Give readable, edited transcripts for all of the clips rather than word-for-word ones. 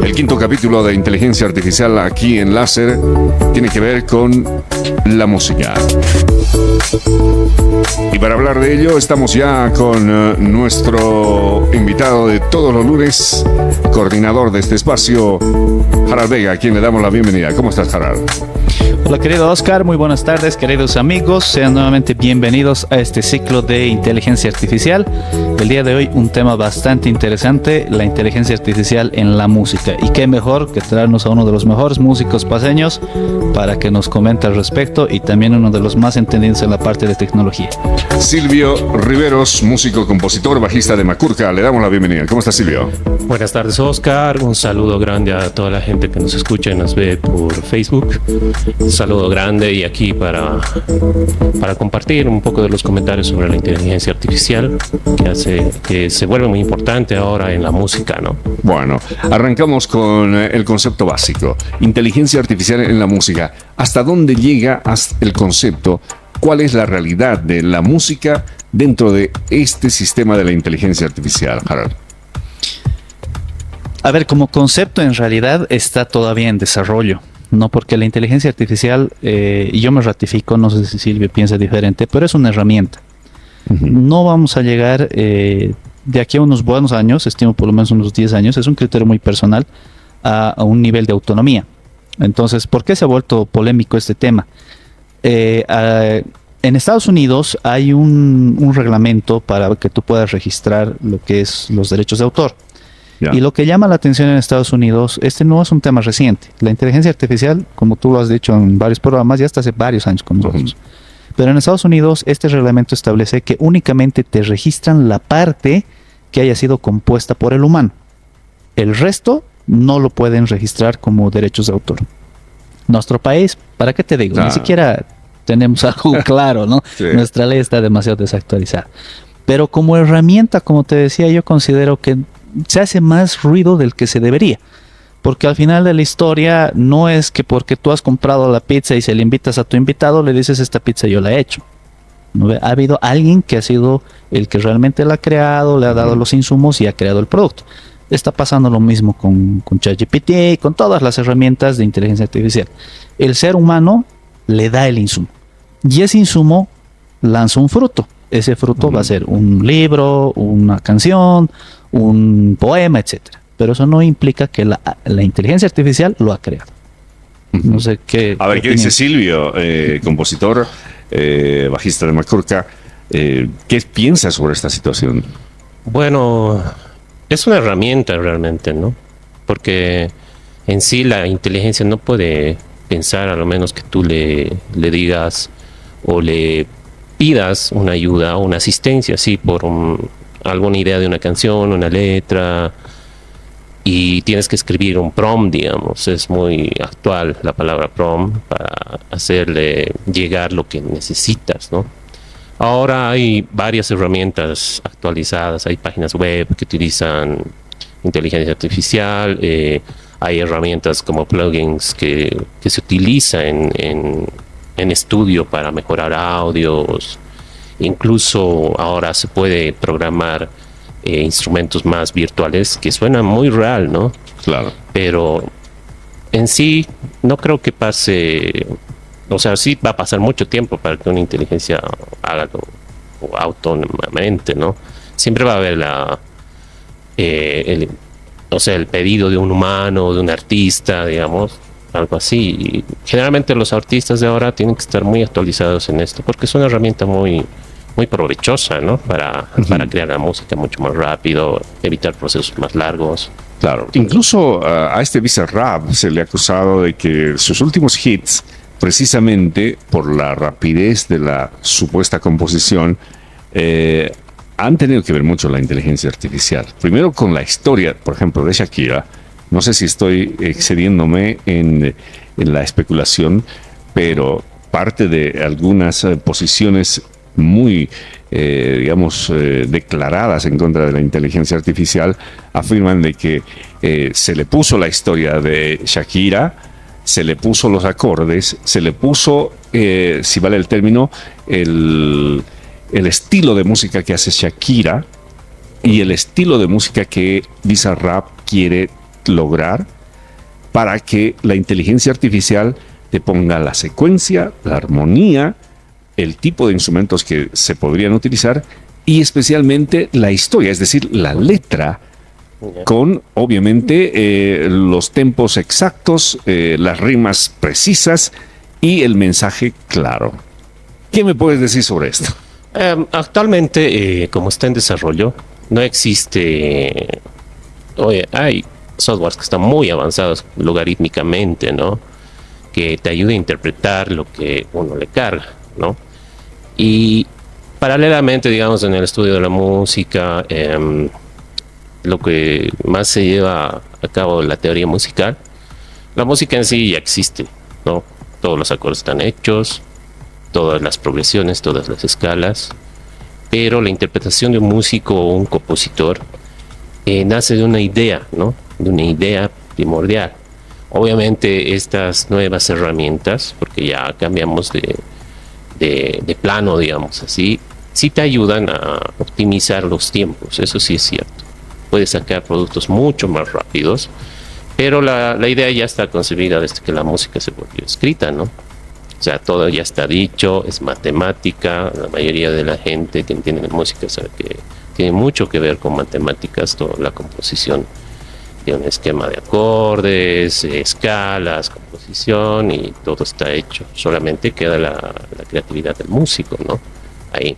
El quinto capítulo de Inteligencia Artificial aquí en Láser tiene que ver con la música. Y para hablar de ello estamos ya con nuestro invitado de todos los lunes, coordinador de este espacio, Harald Vega, a quien le damos la bienvenida. ¿Cómo estás, Harald? Hola, querido Oscar, muy buenas tardes, queridos amigos. Sean nuevamente bienvenidos a este ciclo de inteligencia artificial. El día de hoy un tema bastante interesante, la inteligencia artificial en la música. Y qué mejor que traernos a uno de los mejores músicos paseños para que nos comente al respecto, y también uno de los más entendidos en la parte de tecnología. Silvio Riveros, músico, compositor, bajista de Macurca. Le damos la bienvenida. ¿Cómo estás, Silvio? Buenas tardes, Oscar. Un saludo grande a toda la gente que nos escucha y nos ve por Facebook. Un saludo grande y aquí para compartir un poco de los comentarios sobre la inteligencia artificial que se vuelve muy importante ahora en la música, ¿no? Bueno, arrancamos con el concepto básico. Inteligencia artificial en la música. ¿Hasta dónde llega el concepto? ¿Cuál es la realidad de la música dentro de este sistema de la inteligencia artificial, Harald? A ver, como concepto en realidad está todavía en desarrollo, ¿no? Porque la inteligencia artificial, y yo me ratifico, no sé si Silvio piensa diferente, pero es una herramienta. No vamos a llegar de aquí a unos buenos años, estimo por lo menos unos 10 años, es un criterio muy personal, a un nivel de autonomía. Entonces, ¿por qué se ha vuelto polémico este tema? En Estados Unidos hay un reglamento para que tú puedas registrar lo que es los derechos de autor. Y lo que llama la atención en Estados Unidos, este no es un tema reciente. La inteligencia artificial, como tú lo has dicho en varios programas, ya está hace varios años con nosotros. Pero en Estados Unidos este reglamento establece que únicamente te registran la parte que haya sido compuesta por el humano. El resto no lo pueden registrar como derechos de autor. Nuestro país, ¿para qué te digo? Ni siquiera tenemos algo claro, ¿no? Sí. Nuestra ley está demasiado desactualizada. Pero como herramienta, como te decía, yo considero que se hace más ruido del que se debería. Porque al final de la historia no es que porque tú has comprado la pizza y se le invitas a tu invitado, le dices esta pizza yo la he hecho. ¿No? Ha habido alguien que ha sido el que realmente la ha creado, le ha dado los insumos y ha creado el producto. Está pasando lo mismo con ChatGPT, con todas las herramientas de inteligencia artificial. El ser humano le da el insumo y ese insumo lanza un fruto. Ese fruto va a ser un libro, una canción, un poema, etcétera. Pero eso no implica que la inteligencia artificial lo ha creado. No sé qué. A ver, ¿qué dice Silvio, compositor, bajista de Macurca? ¿Qué piensa sobre esta situación? Bueno, es una herramienta realmente, ¿no? Porque en sí la inteligencia no puede pensar, a lo menos que tú le digas o le pidas una ayuda o una asistencia, sí, por alguna idea de una canción, una letra, y tienes que escribir un prompt, digamos. Es muy actual la palabra prompt para hacerle llegar lo que necesitas, ¿no? Ahora hay varias herramientas actualizadas, hay páginas web que utilizan inteligencia artificial, hay herramientas como plugins que se utilizan en estudio para mejorar audios. Incluso ahora se puede programar instrumentos más virtuales que suenan muy real, ¿no? Claro. Pero en sí no creo que pase, o sea, sí va a pasar mucho tiempo para que una inteligencia haga autónomamente, ¿no? Siempre va a haber el pedido de un humano, de un artista, digamos, algo así. Y generalmente los artistas de ahora tienen que estar muy actualizados en esto, porque es una herramienta muy provechosa, ¿no? Para crear la música mucho más rápido, evitar procesos más largos. Claro. Incluso a este Bizarrap se le ha acusado de que sus últimos hits, precisamente por la rapidez de la supuesta composición, han tenido que ver mucho la inteligencia artificial. Primero con la historia, por ejemplo, de Shakira. No sé si estoy excediéndome en la especulación, pero parte de algunas posiciones muy, declaradas en contra de la inteligencia artificial afirman de que se le puso la historia de Shakira, se le puso los acordes, se le puso, si vale el término, el estilo de música que hace Shakira y el estilo de música que Bizarrap quiere lograr para que la inteligencia artificial te ponga la secuencia, la armonía, el tipo de instrumentos que se podrían utilizar y especialmente la historia, es decir, la letra, con obviamente los tempos exactos, las rimas precisas y el mensaje claro. ¿Qué me puedes decir sobre esto? Actualmente, como está en desarrollo, no existe... Oye, hay softwares que están muy avanzados logarítmicamente, ¿no? Que te ayude a interpretar lo que uno le carga, ¿no? Y paralelamente, digamos, en el estudio de la música, lo que más se lleva a cabo la teoría musical, la música en sí ya existe, ¿no? Todos los acordes están hechos, todas las progresiones, todas las escalas, pero la interpretación de un músico o un compositor nace de una idea, ¿no? De una idea primordial. Obviamente estas nuevas herramientas, porque ya cambiamos de plano, digamos así, sí te ayudan a optimizar los tiempos, eso sí es cierto. Puedes sacar productos mucho más rápidos, pero la idea ya está concebida desde que la música se volvió escrita, ¿no? O sea, todo ya está dicho, es matemática, la mayoría de la gente que entiende de música sabe que tiene mucho que ver con matemáticas, toda la composición de un esquema de acordes, escalas, composición y todo está hecho. Solamente queda la creatividad del músico, ¿no? Ahí.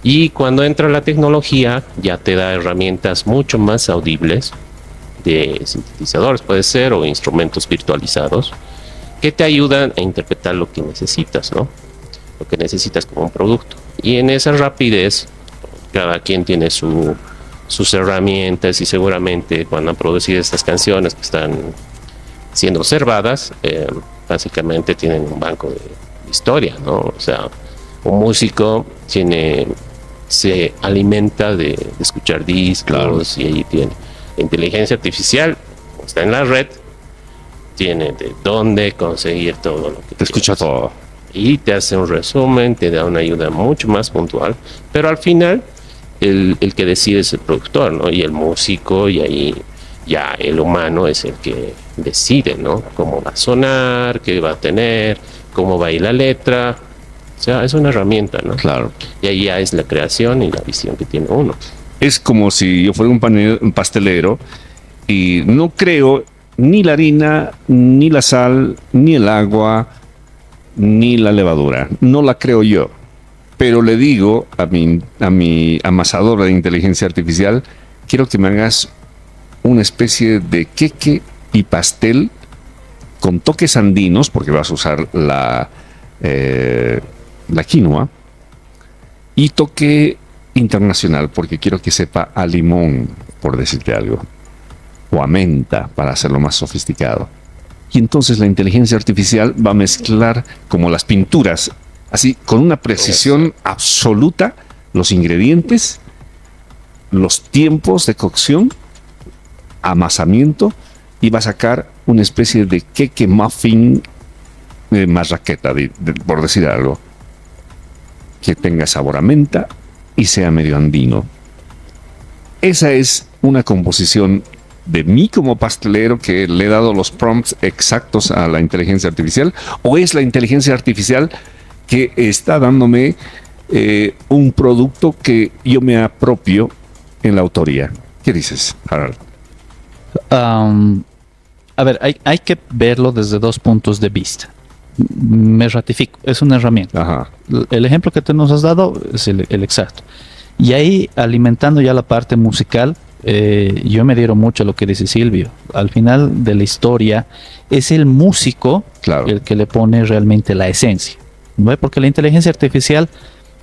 Y cuando entra la tecnología ya te da herramientas mucho más audibles de sintetizadores, puede ser, o instrumentos virtualizados que te ayudan a interpretar lo que necesitas, ¿no? Lo que necesitas como un producto. Y en esa rapidez, cada quien tiene sus herramientas y seguramente cuando han producido estas canciones que están siendo observadas, básicamente tienen un banco de historia, ¿no? O sea, un músico se alimenta de escuchar discos, claro, y ahí tiene la inteligencia artificial, está en la red, tiene de dónde conseguir todo lo que te escucha todo y te hace un resumen, te da una ayuda mucho más puntual, pero al final el que decide es el productor, ¿no? Y el músico, y ahí ya el humano es el que decide, ¿no? Cómo va a sonar, qué va a tener, cómo va a ir la letra. O sea, es una herramienta, ¿no? Claro. Y ahí ya es la creación y la visión que tiene uno. Es como si yo fuera un pastelero y no creo ni la harina, ni la sal, ni el agua, ni la levadura. No la creo yo. Pero le digo a mi amasadora de inteligencia artificial, quiero que me hagas una especie de queque y pastel con toques andinos, porque vas a usar la quinoa, y toque internacional, porque quiero que sepa a limón, por decirte algo, o a menta, para hacerlo más sofisticado. Y entonces la inteligencia artificial va a mezclar como las pinturas, así, con una precisión absoluta, los ingredientes, los tiempos de cocción, amasamiento, y va a sacar una especie de queque muffin de marraqueta, por decir algo, que tenga sabor a menta y sea medio andino. Esa es una composición de mí como pastelero que le he dado los prompts exactos a la inteligencia artificial, o es la inteligencia artificial que está dándome un producto que yo me apropio en la autoría. ¿Qué dices, Harald? A ver, hay que verlo desde dos puntos de vista. Me ratifico, es una herramienta. Ajá. El ejemplo que tú nos has dado es el exacto. Y ahí, alimentando ya la parte musical, yo me adhiero mucho a lo que dice Silvio. Al final de la historia, es el músico, claro, el que le pone realmente la esencia, ¿no? Porque la inteligencia artificial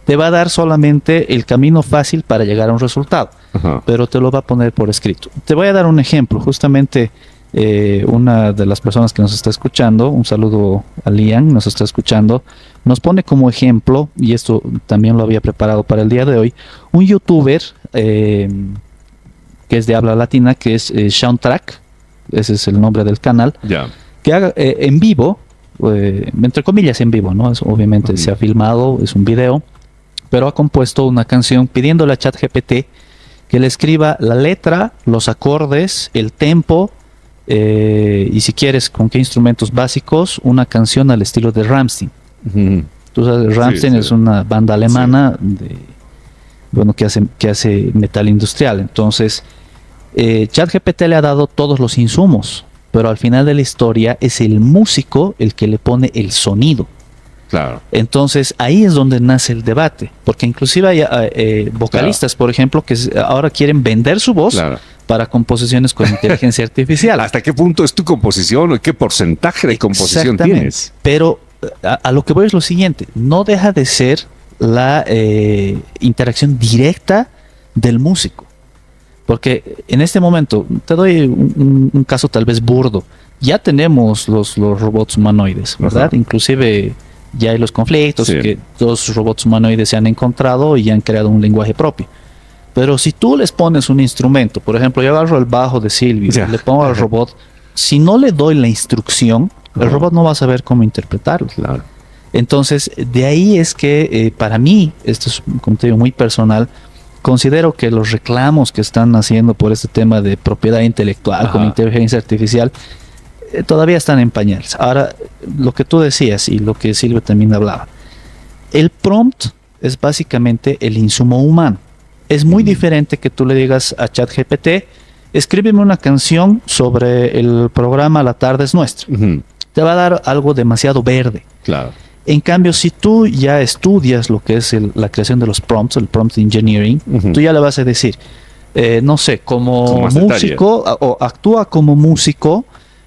te va a dar solamente el camino fácil para llegar a un resultado, ajá, pero te lo va a poner por escrito. Te voy a dar un ejemplo. Justamente una de las personas que nos está escuchando, un saludo a Lian, nos está escuchando, nos pone como ejemplo, y esto también lo había preparado para el día de hoy, un youtuber que es de habla latina, que es Soundtrack, ese es el nombre del canal, yeah, que haga en vivo, entre comillas en vivo, ¿no? Obviamente se ha filmado, es un video, pero ha compuesto una canción pidiéndole a ChatGPT que le escriba la letra, los acordes, el tempo y si quieres, ¿con qué instrumentos básicos? Una canción al estilo de Rammstein. Tú sabes, Rammstein es una banda alemana que hace metal industrial. Entonces, ChatGPT le ha dado todos los insumos, pero al final de la historia es el músico el que le pone el sonido. Claro. Entonces ahí es donde nace el debate, porque inclusive hay vocalistas, por ejemplo, que ahora quieren vender su voz para composiciones con inteligencia artificial. ¿Hasta qué punto es tu composición o qué porcentaje de composición tienes? Pero a lo que voy es lo siguiente, no deja de ser la interacción directa del músico. Porque en este momento, te doy un caso tal vez burdo, ya tenemos los robots humanoides, ¿verdad? Inclusive ya hay los conflictos, que dos robots humanoides se han encontrado y han creado un lenguaje propio. Pero si tú les pones un instrumento, por ejemplo, yo agarro el bajo de Silvio, le pongo al robot, si no le doy la instrucción, el robot no va a saber cómo interpretarlo. Claro. Entonces, de ahí es que para mí, esto es, como te digo, muy personal, considero que los reclamos que están haciendo por este tema de propiedad intelectual con inteligencia artificial todavía están en pañales. Ahora, lo que tú decías y lo que Silvio también hablaba, el prompt es básicamente el insumo humano. Es muy diferente que tú le digas a ChatGPT, escríbeme una canción sobre el programa La Tarde es Nuestra. Te va a dar algo demasiado verde. Claro. En cambio, si tú ya estudias lo que es la creación de los prompts, el prompt engineering, tú ya le vas a decir, no sé, como músico o actúa como músico,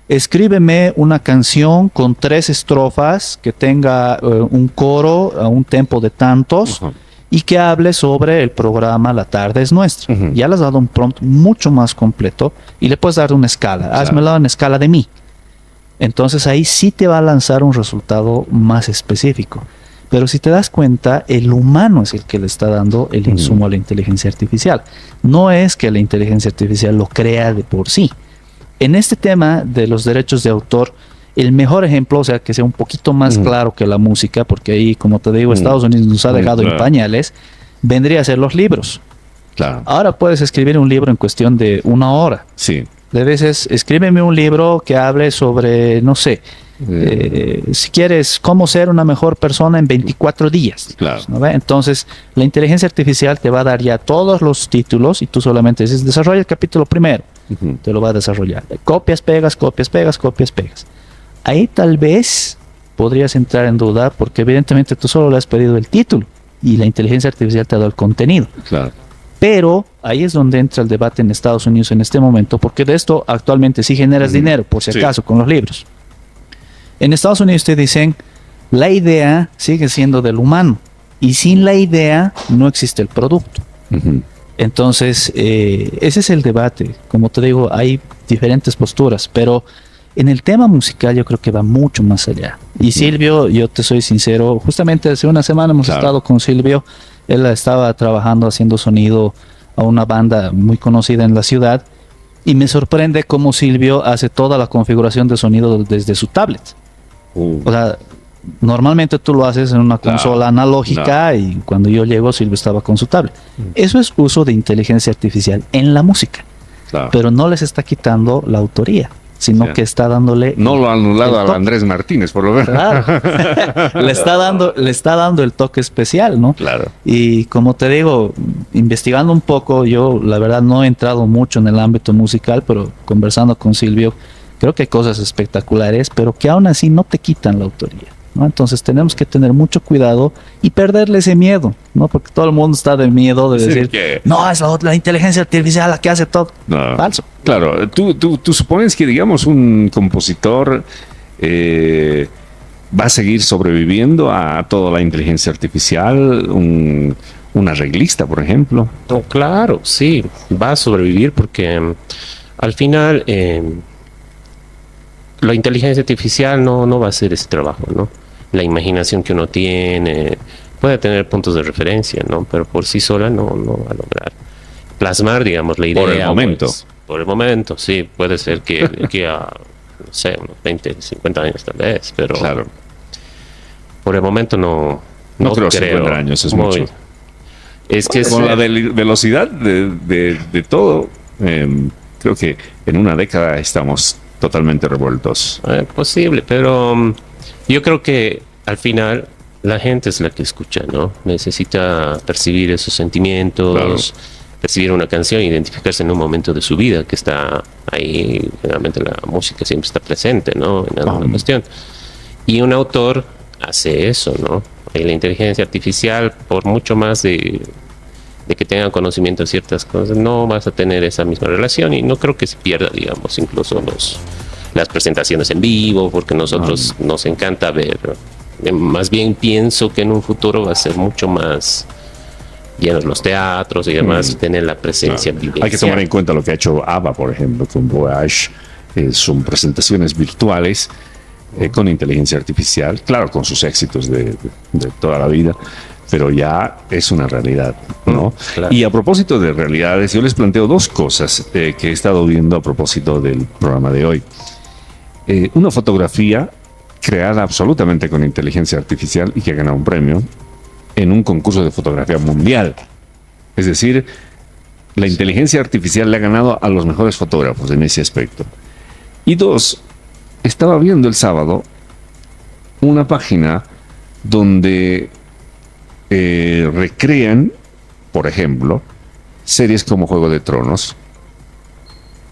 escríbeme una canción con 3 estrofas que tenga un coro a un tempo de tantos y que hable sobre el programa La Tarde es Nuestra. Ya le has dado un prompt mucho más completo y le puedes dar una escala. Házmelo en escala de mi. Entonces ahí sí te va a lanzar un resultado más específico. Pero si te das cuenta, el humano es el que le está dando el insumo a la inteligencia artificial. No es que la inteligencia artificial lo crea de por sí. En este tema de los derechos de autor, el mejor ejemplo, o sea, que sea un poquito más claro que la música, porque ahí, como te digo, Estados Unidos nos ha dejado en pañales, vendría a ser los libros. Claro. Ahora puedes escribir un libro en cuestión de 1 hora. Sí. De veces, escríbeme un libro que hable sobre, no sé, si quieres, cómo ser una mejor persona en 24 días. Claro. ¿No? Entonces, la inteligencia artificial te va a dar ya todos los títulos y tú solamente dices, desarrolla el capítulo primero. Te lo va a desarrollar. Copias, pegas, copias, pegas, copias, pegas. Ahí tal vez podrías entrar en duda porque evidentemente tú solo le has pedido el título y la inteligencia artificial te ha dado el contenido. Claro. Pero ahí es donde entra el debate en Estados Unidos en este momento, porque de esto actualmente sí generas dinero, por si acaso, con los libros. En Estados Unidos te dicen, la idea sigue siendo del humano y sin la idea no existe el producto. Entonces, ese es el debate. Como te digo, hay diferentes posturas, pero en el tema musical yo creo que va mucho más allá. Y Silvio, yo te soy sincero, justamente hace una semana hemos estado con Silvio. Él estaba trabajando haciendo sonido a una banda muy conocida en la ciudad y me sorprende cómo Silvio hace toda la configuración de sonido desde su tablet. O sea, normalmente tú lo haces en una consola analógica y cuando yo llego Silvio estaba con su tablet. Eso es uso de inteligencia artificial en la música, pero no les está quitando la autoría, sino que está dándole... No lo ha anulado a Andrés Martínez, por lo menos. Claro. le está dando el toque especial, ¿no? Claro. Y como te digo, investigando un poco, yo la verdad no he entrado mucho en el ámbito musical, pero conversando con Silvio, creo que hay cosas espectaculares, pero que aún así no te quitan la autoría, ¿no? Entonces tenemos que tener mucho cuidado y perderle ese miedo, ¿no? Porque todo el mundo está de miedo de decir, no, es la inteligencia artificial la que hace todo. No. Falso. Claro, tú supones que, digamos, un compositor va a seguir sobreviviendo a toda la inteligencia artificial, un arreglista, por ejemplo. No, claro, sí, va a sobrevivir porque al final... la inteligencia artificial no va a hacer ese trabajo, ¿no? La imaginación que uno tiene puede tener puntos de referencia, ¿no? Pero por sí sola no va a lograr plasmar, digamos, la idea. Por el momento. Pues, por el momento, sí. Puede ser que a, no sé, unos 20, 50 años tal vez, pero por el momento no creo. 50 años es mucho. Es que con la velocidad de todo, creo que en una década estamos totalmente revueltos. Posible, pero yo creo que al final la gente es la que escucha, ¿no? Necesita percibir esos sentimientos, percibir una canción, identificarse en un momento de su vida que está ahí. Generalmente la música siempre está presente, ¿no? En alguna cuestión. Y un autor hace eso, ¿no? Y la inteligencia artificial, por mucho más de que tengan conocimiento de ciertas cosas, no vas a tener esa misma relación, y no creo que se pierda, digamos, incluso las presentaciones en vivo, porque nosotros nos encanta ver. Más bien pienso que en un futuro va a ser mucho más llenos los teatros y demás, tener la presencia vivencial. Hay que tomar en cuenta lo que ha hecho ABBA, por ejemplo, con Voyage. Son presentaciones virtuales con inteligencia artificial, claro, con sus éxitos de toda la vida, pero ya es una realidad, ¿no? Claro. Y a propósito de realidades, yo les planteo dos cosas que he estado viendo a propósito del programa de hoy. Una fotografía creada absolutamente con inteligencia artificial y que ha ganado un premio en un concurso de fotografía mundial. Es decir, la inteligencia artificial le ha ganado a los mejores fotógrafos en ese aspecto. Y dos, estaba viendo el sábado una página donde recrean, por ejemplo, series como Juego de Tronos,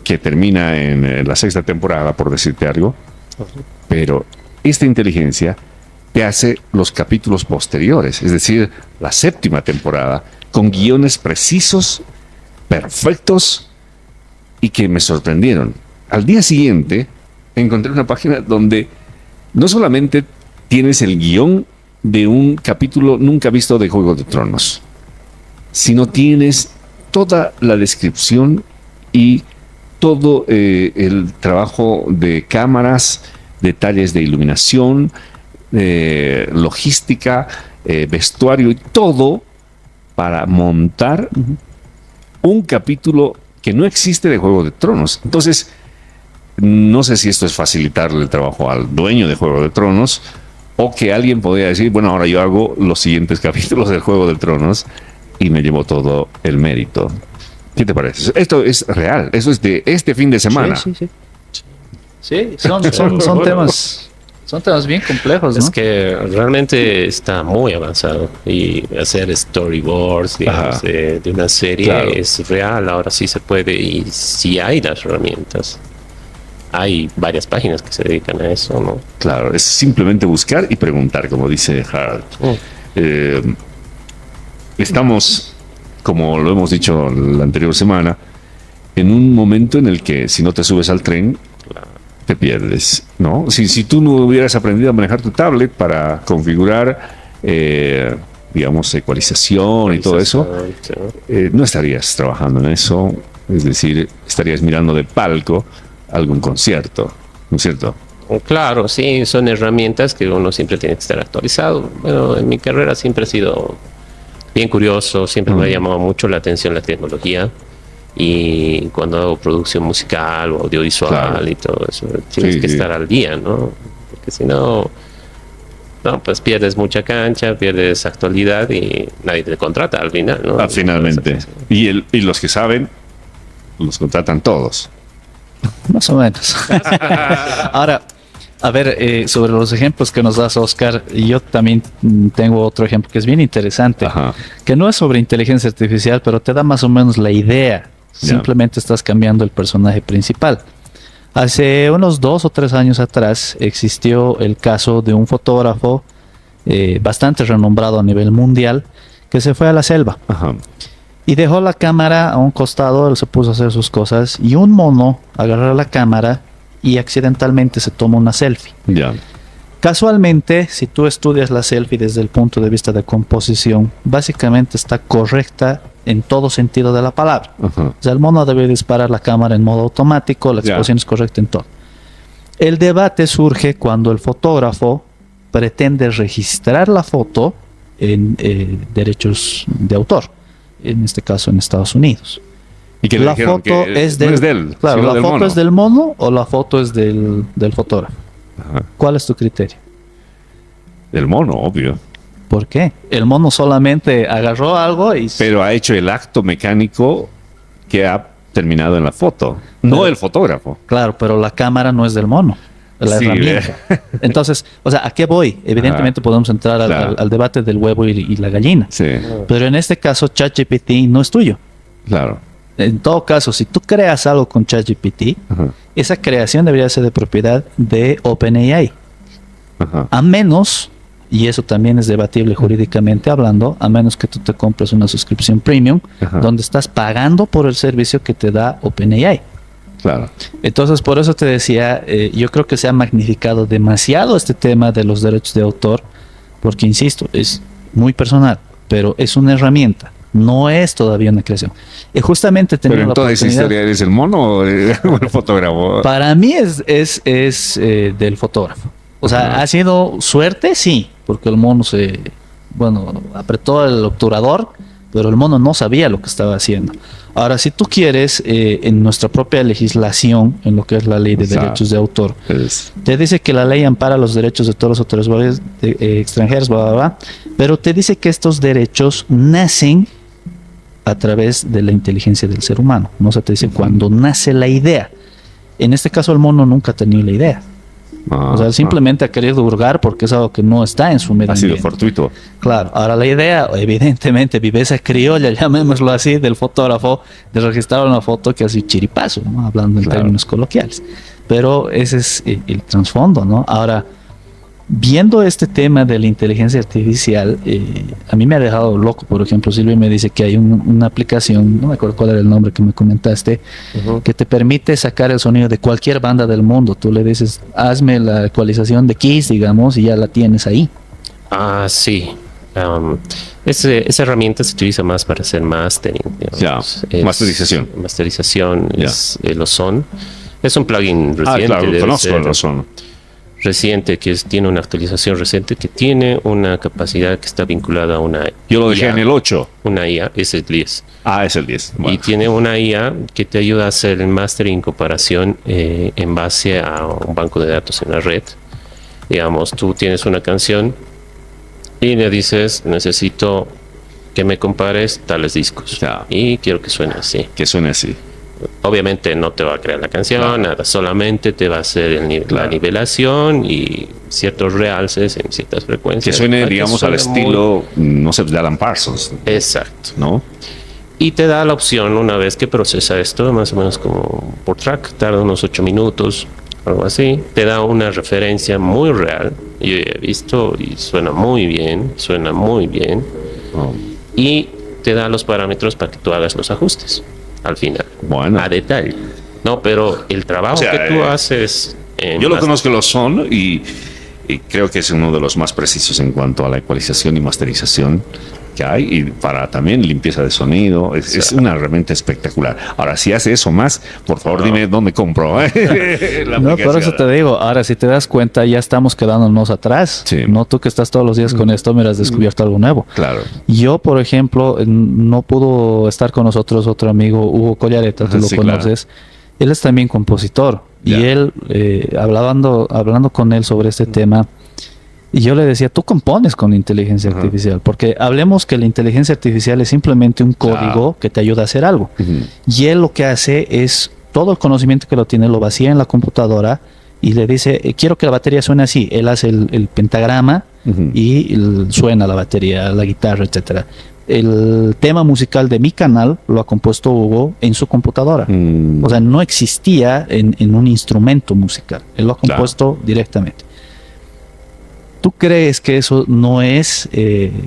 que termina en la 6ª temporada, por decirte algo, pero esta inteligencia te hace los capítulos posteriores, es decir, la 7ª temporada, con guiones precisos, perfectos, y que me sorprendieron. Al día siguiente encontré una página donde no solamente tienes el guión de un capítulo nunca visto de Juego de Tronos, sino tienes toda la descripción y todo el trabajo de cámaras, detalles de iluminación, logística, vestuario y todo para montar un capítulo que no existe de Juego de Tronos. Entonces, no sé si esto es facilitarle el trabajo al dueño de Juego de Tronos, o que alguien podría decir, bueno, ahora yo hago los siguientes capítulos del Juego de Tronos y me llevo todo el mérito. ¿Qué te parece? Esto es real, eso es de este fin de semana. Sí, son temas bien complejos, ¿no? Es que realmente está muy avanzado, y hacer storyboards, digamos, de una serie es real. Ahora sí se puede, y sí hay las herramientas. Hay varias páginas que se dedican a eso, ¿no? Claro, es simplemente buscar y preguntar, como dice Harald. Estamos, como lo hemos dicho la anterior semana, en un momento en el que si no te subes al tren, te pierdes, ¿no? Si tú no hubieras aprendido a manejar tu tablet para configurar, digamos, ecualización y todo eso, no estarías trabajando en eso. Es decir, estarías mirando de palco algún concierto, ¿no es cierto? Claro, sí, son herramientas que uno siempre tiene que estar actualizado. Bueno, en mi carrera siempre he sido bien curioso, siempre me ha llamado mucho la atención la tecnología, y cuando hago producción musical o audiovisual y todo eso, tienes que estar al día, ¿no? Porque si no, pues pierdes mucha cancha, pierdes actualidad y nadie te contrata al final, ¿no? Finalmente. Y los que saben, los contratan todos. Más o menos. Ahora, a ver, sobre los ejemplos que nos das, Oscar, yo también tengo otro ejemplo que es bien interesante, que no es sobre inteligencia artificial, pero te da más o menos la idea. Simplemente estás cambiando el personaje principal. Hace unos 2 o 3 años atrás existió el caso de un fotógrafo bastante renombrado a nivel mundial, que se fue a la selva. Y dejó la cámara a un costado, él se puso a hacer sus cosas, y un mono agarró la cámara y accidentalmente se toma una selfie. Casualmente, si tú estudias la selfie desde el punto de vista de composición, básicamente está correcta en todo sentido de la palabra. O sea, el mono debe disparar la cámara en modo automático, la exposición es correcta en todo. El debate surge cuando el fotógrafo pretende registrar la foto en derechos de autor, en este caso en Estados Unidos. ¿Y que la foto es de él? Claro, ¿la foto mono es del mono o la foto es del fotógrafo? ¿Cuál es tu criterio? Del mono, obvio. ¿Por qué? El mono solamente agarró algo y... Pero ha hecho el acto mecánico que ha terminado en la foto, no el fotógrafo. Claro, pero la cámara no es del mono. La herramienta. Entonces, o sea, ¿a qué voy? Evidentemente podemos entrar al debate del huevo y la gallina. Sí. Pero en este caso, ChatGPT no es tuyo. Claro. En todo caso, si tú creas algo con ChatGPT, esa creación debería ser de propiedad de OpenAI. A menos, y eso también es debatible jurídicamente hablando, a menos que tú te compres una suscripción premium, donde estás pagando por el servicio que te da OpenAI. Claro. Entonces, por eso te decía, yo creo que se ha magnificado demasiado este tema de los derechos de autor, porque, insisto, es muy personal, pero es una herramienta, no es todavía una creación. Y justamente pero en toda esa historia, ¿eres el mono o el fotógrafo? Para mí es del fotógrafo. O sea, ha sido suerte, sí, porque el mono apretó el obturador, pero el mono no sabía lo que estaba haciendo. Ahora, si tú quieres, en nuestra propia legislación, en lo que es la ley de derechos de autor, te dice que la ley ampara los derechos de todos los autores extranjeros, pero te dice que estos derechos nacen a través de la inteligencia del ser humano. No se te dice cuando nace la idea. En este caso, el mono nunca ha tenido la idea. O sea, simplemente ha querido hurgar porque es algo que no está en su medio ambiente. Ha sido fortuito. Claro. Ahora, la idea, evidentemente, viveza criolla, llamémoslo así, del fotógrafo, de registrar una foto que hace chiripazo, ¿no? Hablando en términos coloquiales. Pero ese es el trasfondo, ¿no? Ahora, viendo este tema de la inteligencia artificial, a mí me ha dejado loco. Por ejemplo, Silvia me dice que hay una aplicación, no me acuerdo cuál era el nombre que me comentaste, que te permite sacar el sonido de cualquier banda del mundo. Tú le dices, hazme la ecualización de Kiss, digamos, y ya la tienes ahí. Ah, sí. Esa herramienta se utiliza más para hacer mastering. Masterización. Masterización es el Ozone. Es un plugin reciente. Claro, conozco el Ozone. Reciente, tiene una actualización reciente que tiene una capacidad que está vinculada a una Yo lo dejé en el 8. Una IA, es el 10. Es el 10. Bueno. Y tiene una IA que te ayuda a hacer el mastering en comparación en base a un banco de datos en la red. Digamos, tú tienes una canción y le dices, necesito que me compares tales discos. Y quiero que suene así. Que suene así. Obviamente no te va a crear la canción, nada, solamente te va a hacer la nivelación y ciertos realces en ciertas frecuencias. Que suene, digamos, al estilo, no sé, de Alan Parsons. Exacto. ¿No? Y te da la opción, una vez que procesa esto, más o menos como por track, tarda unos 8 minutos, algo así. Te da una referencia muy real. Yo he visto y suena muy bien. Y te da los parámetros para que tú hagas los ajustes. Al final, a detalle. No, pero el trabajo que tú haces... yo lo conozco, lo son, y creo que es uno de los más precisos en cuanto a la ecualización y masterización que hay, y para también limpieza de sonido. Es una herramienta espectacular. Ahora, si hace eso más, por favor, dime dónde compro. No, por eso te digo, ahora si te das cuenta, ya estamos quedándonos atrás. Sí. No, tú que estás todos los días con esto, me has descubierto algo nuevo. Claro. Yo, por ejemplo, no pudo estar con nosotros otro amigo, Hugo Collareta, tú lo conoces. Claro. Él es también compositor. Y él, hablando con él sobre este tema, y yo le decía, tú compones con inteligencia artificial, porque hablemos que la inteligencia artificial es simplemente un código que te ayuda a hacer algo. Y él lo que hace es, todo el conocimiento que lo tiene, lo vacía en la computadora y le dice, quiero que la batería suene así. Él hace el pentagrama y suena la batería, la guitarra, etcétera. El tema musical de mi canal lo ha compuesto Hugo en su computadora. O sea, no existía en un instrumento musical. Él lo ha compuesto directamente. ¿Tú crees que eso no es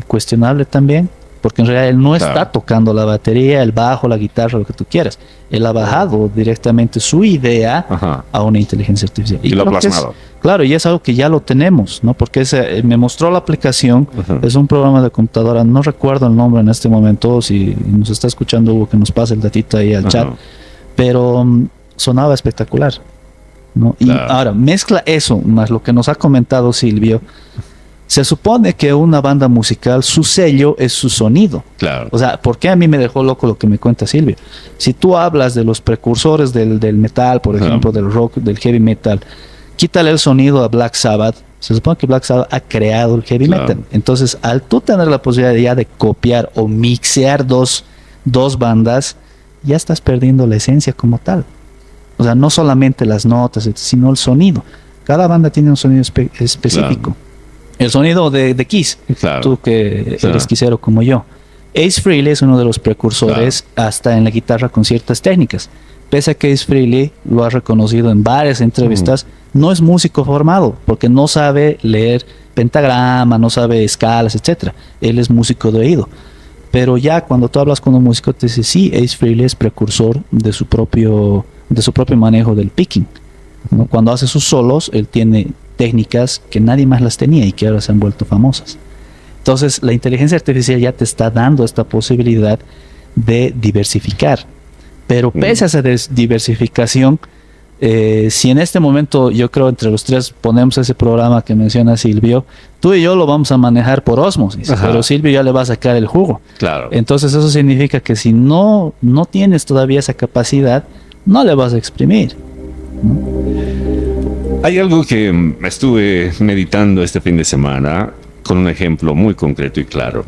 cuestionable también? Porque en realidad él no está tocando la batería, el bajo, la guitarra, lo que tú quieras. Él ha bajado directamente su idea a una inteligencia artificial. Y lo ha plasmado. Claro, y es algo que ya lo tenemos, ¿no? Porque me mostró la aplicación, es un programa de computadora, no recuerdo el nombre en este momento, si nos está escuchando Hugo, que nos pase el datito ahí al chat, pero sonaba espectacular, ¿no? Y ahora, mezcla eso, más lo que nos ha comentado Silvio. Se supone que una banda musical, su sello es su sonido. Claro. O sea, ¿por qué a mí me dejó loco lo que me cuenta Silvio? Si tú hablas de los precursores del metal, por ejemplo, del rock, del heavy metal, quítale el sonido a Black Sabbath. Se supone que Black Sabbath ha creado el heavy metal. Entonces, al tú tener la posibilidad ya de copiar o mixear dos bandas, ya estás perdiendo la esencia como tal. O sea, no solamente las notas, sino el sonido. Cada banda tiene un sonido específico. Claro. El sonido de Kiss, claro. Tú que eres quisero como yo. Ace Frehley es uno de los precursores, claro, hasta en la guitarra con ciertas técnicas. Pese a que Ace Frehley lo ha reconocido en varias entrevistas, no es músico formado, porque no sabe leer pentagrama, no sabe escalas, etc. Él es músico de oído. Pero ya cuando tú hablas con un músico, te dice, sí, Ace Frehley es precursor de su propio manejo del picking, ¿no? Cuando hace sus solos, él tiene técnicas que nadie más las tenía y que ahora se han vuelto famosas. Entonces, la inteligencia artificial ya te está dando esta posibilidad de diversificar. Pero pese a esa diversificación, si en este momento yo creo entre los tres ponemos ese programa que menciona Silvio, tú y yo lo vamos a manejar por ósmosis, pero Silvio ya le va a sacar el jugo. Claro. Entonces eso significa que si no tienes todavía esa capacidad, no le vas a exprimir, ¿no? Hay algo que estuve meditando este fin de semana con un ejemplo muy concreto y claro.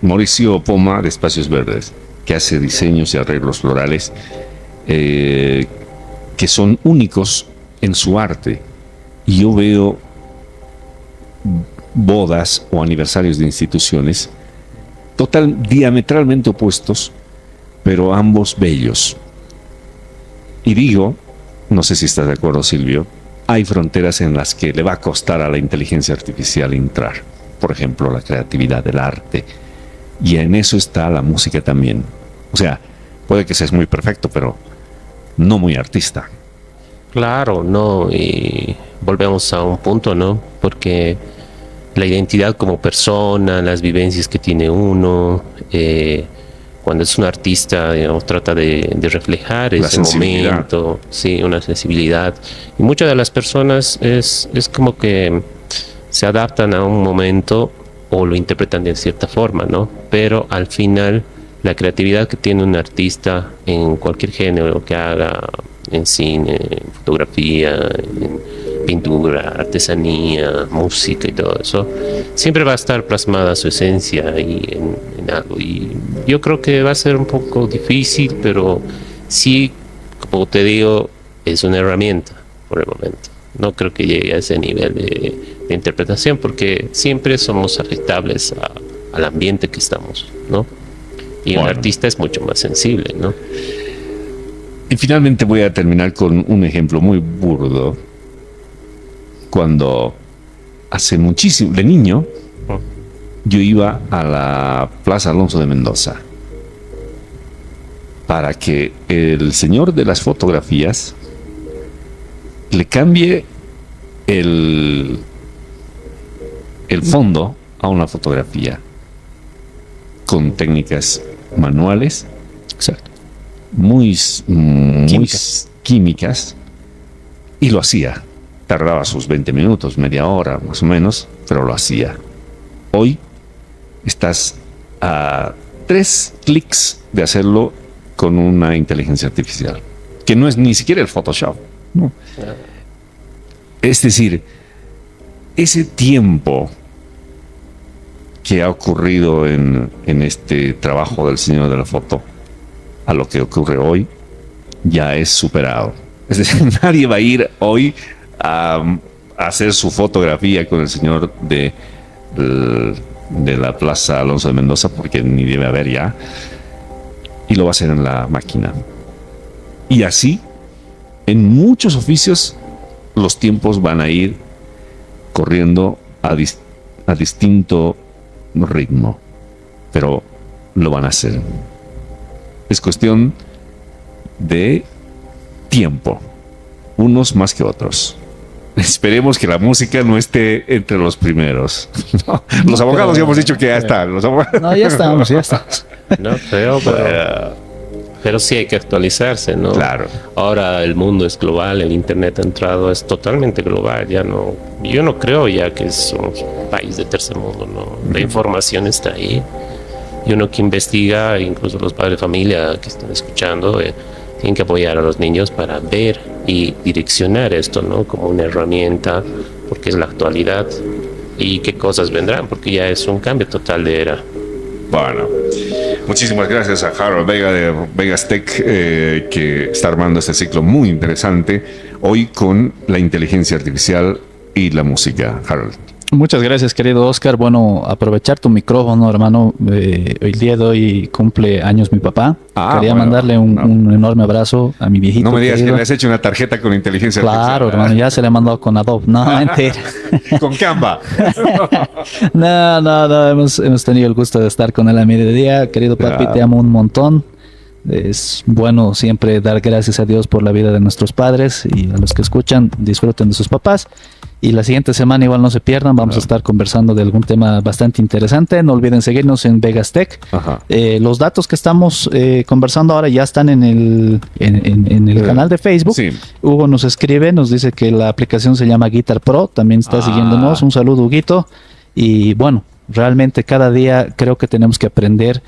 Mauricio Poma de Espacios Verdes, que hace diseños y arreglos florales que son únicos en su arte. Y yo veo bodas o aniversarios de instituciones diametralmente opuestos, pero ambos bellos. Y digo, no sé si estás de acuerdo, Silvio, hay fronteras en las que le va a costar a la inteligencia artificial entrar. Por ejemplo, la creatividad del arte. Y en eso está la música también. O sea, puede que seas muy perfecto, pero no muy artista. Claro, no, y volvemos a un punto, ¿no? Porque la identidad como persona, las vivencias que tiene uno, cuando es un artista, digamos, trata de reflejar ese momento, sí, una sensibilidad. Y muchas de las personas es como que se adaptan a un momento o lo interpretan de cierta forma, ¿no? Pero al final, la creatividad que tiene un artista en cualquier género que haga, en cine, en fotografía, en pintura, artesanía, música y todo eso, siempre va a estar plasmada su esencia ahí en algo. Y yo creo que va a ser un poco difícil, pero sí, como te digo, es una herramienta por el momento. No creo que llegue a ese nivel de interpretación, porque siempre somos afectables al ambiente que estamos, ¿no? Y un artista es mucho más sensible, ¿no? Y finalmente voy a terminar con un ejemplo muy burdo. Cuando hace muchísimo, de niño, yo iba a la Plaza Alonso de Mendoza para que el señor de las fotografías le cambie el fondo a una fotografía con técnicas manuales, exacto, muy químicas, y lo hacía. Tardaba sus 20 minutos, media hora más o menos, pero lo hacía. Hoy estás a 3 clics de hacerlo con una inteligencia artificial, que no es ni siquiera el Photoshop, ¿no? Es decir, ese tiempo que ha ocurrido en este trabajo del señor de la foto a lo que ocurre hoy ya es superado. Es decir, nadie va a ir hoy a hacer su fotografía con el señor de la Plaza Alonso de Mendoza, porque ni debe haber ya, y lo va a hacer en la máquina. Y así, en muchos oficios, los tiempos van a ir corriendo a distinto ritmo, pero lo van a hacer. Es cuestión de tiempo, unos más que otros. Esperemos que la música no esté entre los primeros. No, los abogados ya hemos dicho que ya están. No, ya estamos. No creo, pero sí hay que actualizarse, ¿no? Claro. Ahora el mundo es global, el internet ha entrado, es totalmente global. Yo no creo ya que es un país de tercer mundo, ¿no? La información está ahí. Y uno que investiga, incluso los padres de familia que están escuchando, tienen que apoyar a los niños para ver y direccionar esto, ¿no? Como una herramienta, porque es la actualidad y qué cosas vendrán, porque ya es un cambio total de era. Bueno, Muchísimas gracias a Harold Vega de Vegas Tech, que está armando este ciclo muy interesante hoy con la inteligencia artificial y la música. Harold. Muchas gracias, querido Oscar. Bueno, aprovechar tu micrófono, hermano. El día de hoy cumple años mi papá. Quería mandarle un enorme abrazo a mi viejito. No me digas querido. que le has hecho una tarjeta con inteligencia artificial. Claro, hermano, ya se le ha mandado con Adobe. No, mentira. Con Canva. No, hemos tenido el gusto de estar con él a mediodía. Querido papi, te amo un montón. Es bueno siempre dar gracias a Dios por la vida de nuestros padres, y a los que escuchan, disfruten de sus papás. Y la siguiente semana igual no se pierdan, vamos a estar conversando de algún tema bastante interesante. No olviden seguirnos en Vegas Tech. Los datos que estamos conversando ahora ya están en el canal de Facebook. Sí. Hugo nos escribe, nos dice que la aplicación se llama Guitar Pro, también está siguiéndonos. Un saludo, Huguito. Y bueno, realmente cada día creo que tenemos que aprender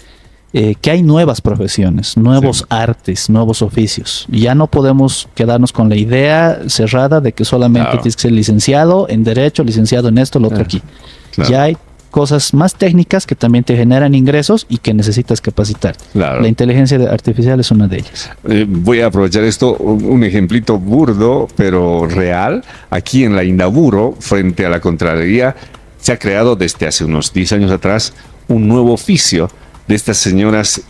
que hay nuevas profesiones, nuevos artes, nuevos oficios. Ya no podemos quedarnos con la idea cerrada de que solamente tienes que ser licenciado en Derecho, licenciado en esto, lo otro aquí. Ya hay cosas más técnicas que también te generan ingresos y que necesitas capacitar. La inteligencia artificial es una de ellas. Voy a aprovechar esto, un ejemplito burdo, pero real. Aquí en la Indaburo, frente a la Contraloría, se ha creado desde hace unos 10 años atrás un nuevo oficio de estas señores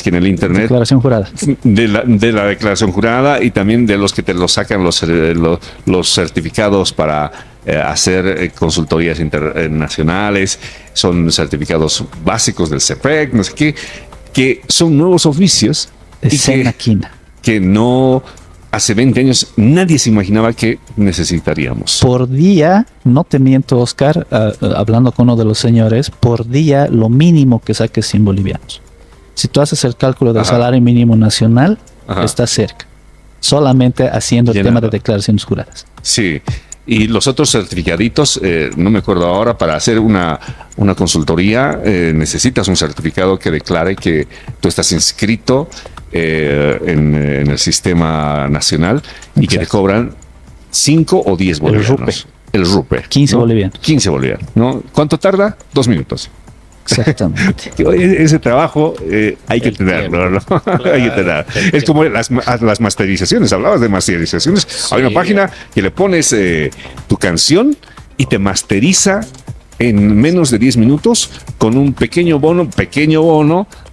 que en el internet... Declaración jurada. De la declaración jurada, y también de los que te lo sacan los certificados para hacer consultorías internacionales. Son certificados básicos del CEPREC, no sé qué, que son nuevos oficios que no... Hace 20 años nadie se imaginaba que necesitaríamos. Por día, no te miento, Oscar, hablando con uno de los señores, por día lo mínimo que saques 100 bolivianos. Si tú haces el cálculo del salario mínimo nacional, está cerca. Solamente haciendo el tema de declaraciones juradas. Sí. Y los otros certificaditos, no me acuerdo ahora, para hacer una consultoría necesitas un certificado que declare que tú estás inscrito en el sistema nacional. Y que te cobran 5 o 10 bolivianos. El RUPE. 15 bolivianos. 15 bolivianos, ¿no? ¿Cuánto tarda? 2 minutos. Exactamente. Ese trabajo hay que tenerlo, ¿no? Hay que tener. Es como las masterizaciones. Hablabas de masterizaciones. Sí. Hay una página que le pones tu canción y te masteriza en menos de 10 minutos con un pequeño bono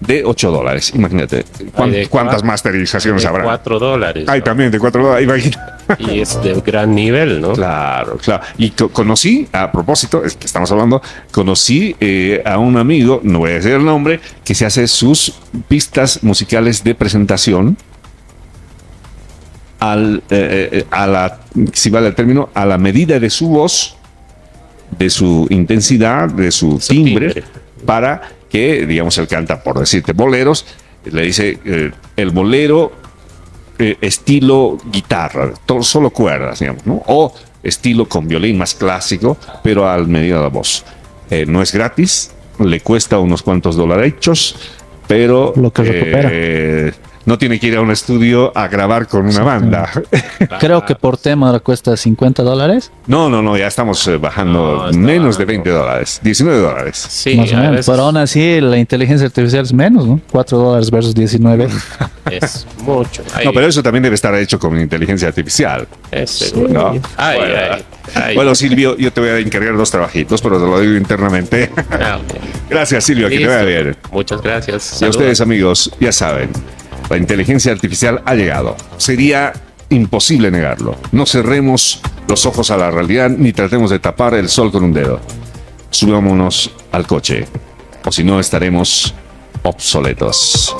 de $8. Imagínate cuántas masterizaciones habrá. $4. Ay, también de $4, imagínate. Y es de gran nivel, ¿no? Claro. Y conocí, a propósito, es que estamos hablando, conocí a un amigo, no voy a decir el nombre, que se hace sus pistas musicales de presentación si vale el término, a la medida de su voz, de su intensidad, de su timbre, para que, digamos, él canta, por decirte, boleros, le dice el bolero estilo guitarra, solo cuerdas, digamos, ¿no? O estilo con violín más clásico, pero al medida de la voz. No es gratis, le cuesta unos cuantos $, pero lo que recupera. No tiene que ir a un estudio a grabar con una banda. Creo que por tema ahora cuesta $50. No, ya estamos bajando menos de $20, $19. Sí, más o menos. Pero aún así la inteligencia artificial es menos, ¿no? $4 versus 19. Es mucho. No, pero eso también debe estar hecho con inteligencia artificial. Es seguro. ¿No? Bueno, Silvio, yo te voy a encargar 2 trabajitos, pero te lo digo internamente. Gracias, Silvio, que te vaya bien. Muchas gracias. Y a ustedes, amigos, ya saben, la inteligencia artificial ha llegado. Sería imposible negarlo. No cerremos los ojos a la realidad ni tratemos de tapar el sol con un dedo. Subámonos al coche, o si no estaremos obsoletos.